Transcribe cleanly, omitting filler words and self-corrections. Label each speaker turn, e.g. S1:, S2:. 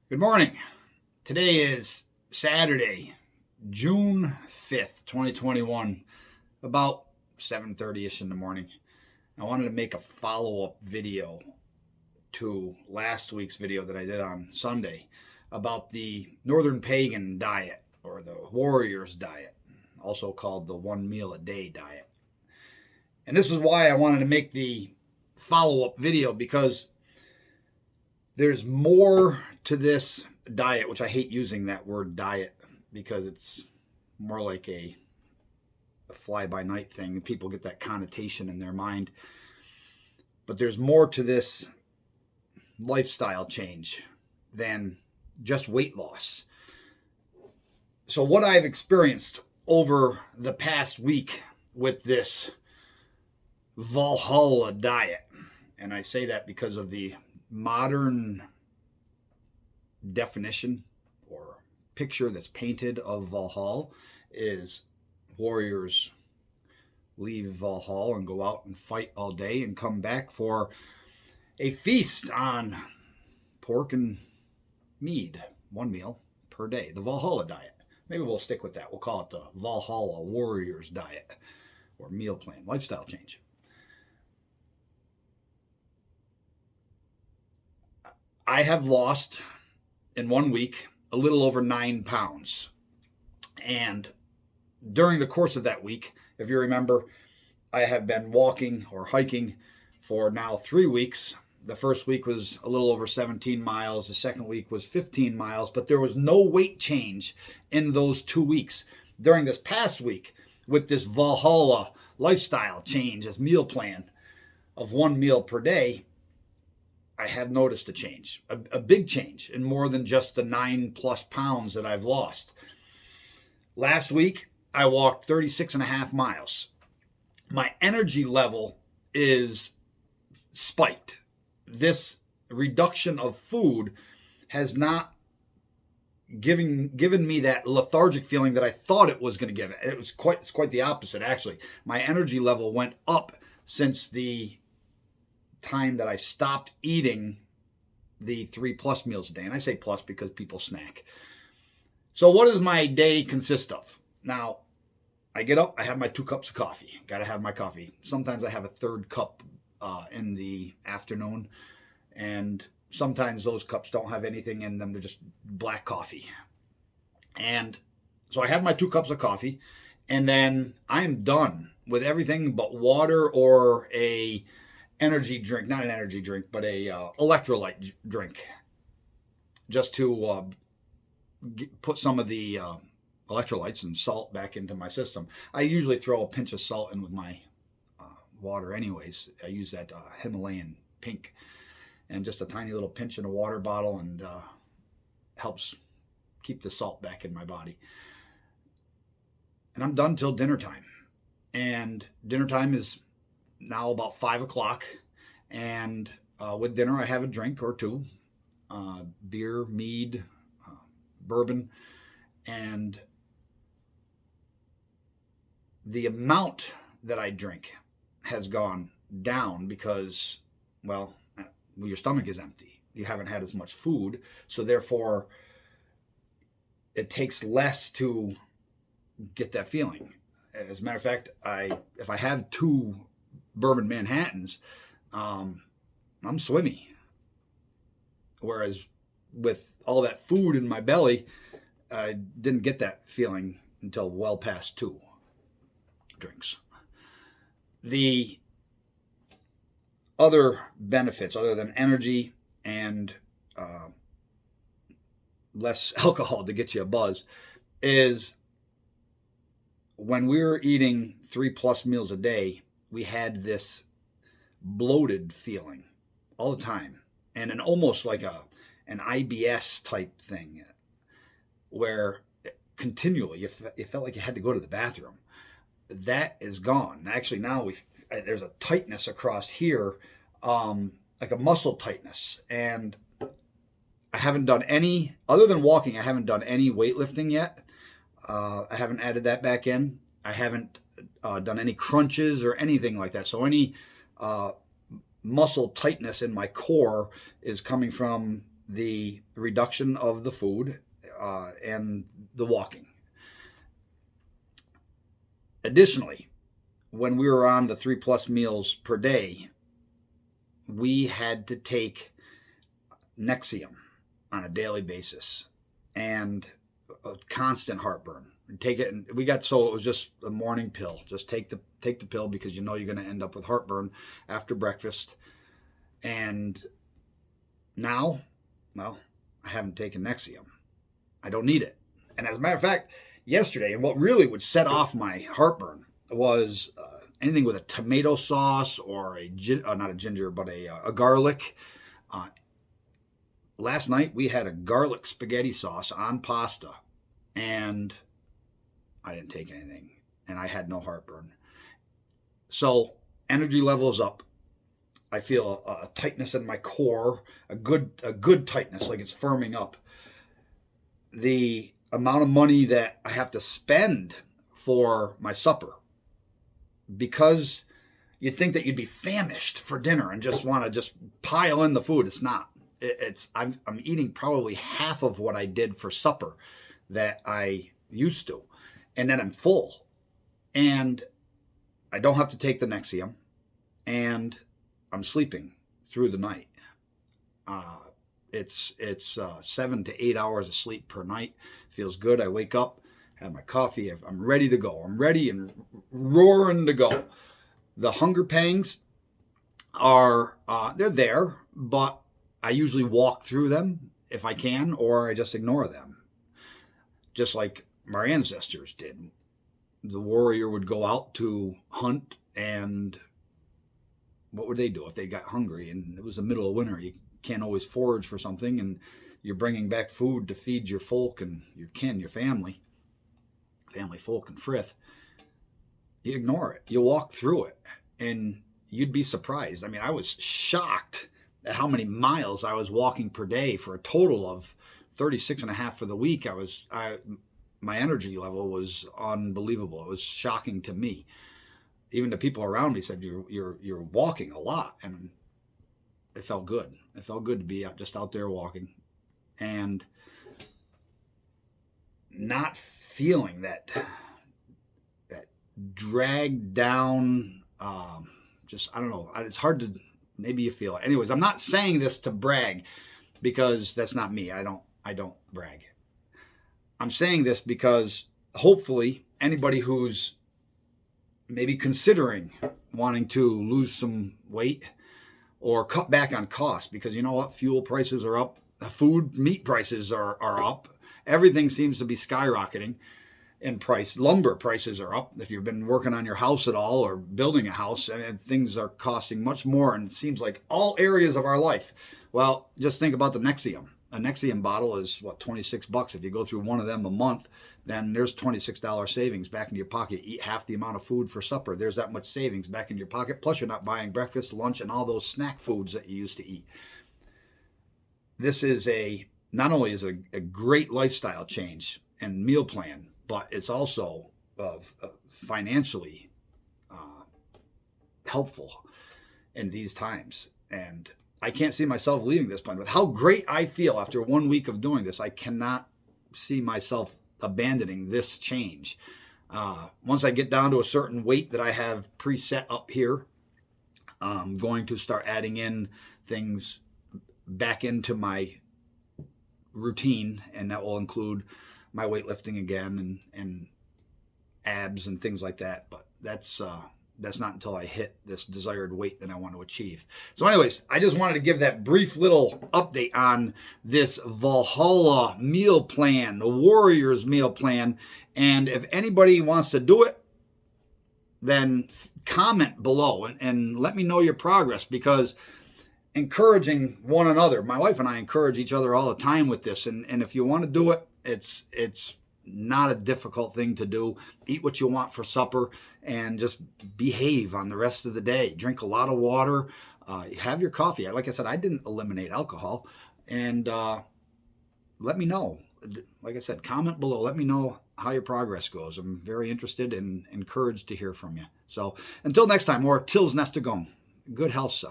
S1: Good morning. Today is Saturday, June 5th, 2021, about 7:30ish in the morning. I wanted to make a follow-up video to last week's video that I did on Sunday about the Northern Pagan diet, or the warrior's diet, also called the 1 meal a day diet. And this is why I wanted to make the follow-up video, because there's more to this diet, which I hate using that word diet because it's more like a fly-by-night thing. People get that connotation in their mind. But there's more to this lifestyle change than just weight loss. So what I've experienced over the past week with this Valhalla diet, and I say that because of the modern definition or picture that's painted of Valhalla, is warriors leave Valhalla and go out and fight all day and come back for a feast on pork and mead, 1 meal per day, the Valhalla diet. Maybe we'll stick with that. We'll call it the Valhalla warriors diet, or meal plan, lifestyle change. I have lost in 1 week a little over 9 pounds. And during the course of that week, if you remember, I have been walking or hiking for now 3 weeks. The first week was a little over 17 miles. The second week was 15 miles, but there was no weight change in those 2 weeks. During this past week, with this Valhalla lifestyle change as meal plan of 1 meal per day, I have noticed a change, a big change, in more than just the 9+ pounds that I've lost. Last week, I walked 36.5 miles. My energy level is spiked. This reduction of food has not given me that lethargic feeling that I thought it was going to give it. It's quite the opposite, actually. My energy level went up since the time that I stopped eating the 3+ meals a day. And I say plus because people snack. So what does my day consist of? Now, I get up, I have my 2 cups of coffee. Got to have my coffee. Sometimes I have a third cup in the afternoon. And sometimes those cups don't have anything in them. They're just black coffee. And so I have my 2 cups of coffee. And then I'm done with everything but water or a energy drink, not an energy drink, but a electrolyte drink, just to put some of the electrolytes and salt back into my system. I usually throw a pinch of salt in with my water anyways. I use that Himalayan pink, and just a tiny little pinch in a water bottle, and helps keep the salt back in my body. And I'm done till dinner time. And dinner time is now about 5 o'clock, and with dinner I have a drink or two, beer, mead, bourbon, and the amount that I drink has gone down because, well, your stomach is empty. You haven't had as much food, so therefore it takes less to get that feeling. As a matter of fact, if I have 2 bourbon Manhattans, I'm swimmy. Whereas with all that food in my belly, I didn't get that feeling until well past 2 drinks. The other benefits, other than energy and less alcohol to get you a buzz, is when we were eating 3+ meals a day, we had this bloated feeling all the time, and almost like an IBS type thing, where continually you felt like you had to go to the bathroom. That is gone. Actually, now there's a tightness across here, like a muscle tightness, and I haven't done any, other than walking, I haven't done any weightlifting yet. I haven't added that back in. I haven't done any crunches or anything like that. So any muscle tightness in my core is coming from the reduction of the food and the walking. Additionally, when we were on the 3+ meals per day, we had to take Nexium on a daily basis and a constant heartburn. Take it, and we got, so it was just a morning pill. Just take the pill because you know you're going to end up with heartburn after breakfast. And now, well, I haven't taken Nexium. I don't need it. And as a matter of fact, yesterday, and what really would set off my heartburn was anything with a tomato sauce or not a ginger, but a garlic. Last night we had a garlic spaghetti sauce on pasta, and I didn't take anything, and I had no heartburn. So energy level is up. I feel a tightness in my core, a good tightness, like it's firming up. The amount of money that I have to spend for my supper, because you'd think that you'd be famished for dinner and just want to just pile in the food. It's not. I'm eating probably half of what I did for supper that I used to, and then I'm full, and I don't have to take the Nexium, and I'm sleeping through the night. It's 7 to 8 hours of sleep per night. Feels good. I wake up, have my coffee. I'm ready to go. I'm ready and roaring to go. The hunger pangs are they're there, but I usually walk through them if I can, or I just ignore them, just like my ancestors did. The warrior would go out to hunt, and what would they do if they got hungry and it was the middle of winter? You can't always forage for something, and you're bringing back food to feed your folk and your kin, your family, folk and frith. You ignore it. You walk through it, and you'd be surprised. I mean, I was shocked at how many miles I was walking per day for a total of 36.5 for the week. My energy level was unbelievable. It was shocking to me. Even the people around me said, you're walking a lot, and it felt good. It felt good to be out there walking, and not feeling that dragged down. I don't know. It's hard to. Maybe you feel it. Anyways, I'm not saying this to brag, because that's not me. I don't brag. I'm saying this because hopefully anybody who's maybe considering wanting to lose some weight or cut back on costs, because you know what? Fuel prices are up. Meat prices are up. Everything seems to be skyrocketing in price. Lumber prices are up. If you've been working on your house at all or building a house, and things are costing much more, and it seems like all areas of our life. Well, just think about the Nexium. A Nexium bottle is what, $26. If you go through one of them a month, then there's $26 savings back in your pocket. Eat half the amount of food for supper. There's that much savings back in your pocket. Plus, you're not buying breakfast, lunch, and all those snack foods that you used to eat. This is not only is it a great lifestyle change and meal plan, but it's also financially helpful in these times. And I can't see myself leaving this plan. With how great I feel after 1 week of doing this, I cannot see myself abandoning this change. Once I get down to a certain weight that I have preset up here, I'm going to start adding in things back into my routine, and that will include my weightlifting again and abs and things like that. But that's not until I hit this desired weight that I want to achieve. So anyways, I just wanted to give that brief little update on this Valhalla meal plan, the Warriors meal plan. And if anybody wants to do it, then comment below and let me know your progress, because encouraging one another, my wife and I encourage each other all the time with this. And if you want to do it, it's not a difficult thing to do. Eat what you want for supper and just behave on the rest of the day. Drink a lot of water. Have your coffee. Like I said, I didn't eliminate alcohol. And let me know. Like I said, comment below. Let me know how your progress goes. I'm very interested and encouraged to hear from you. So until next time, or till's nesta gone. Good health, sir.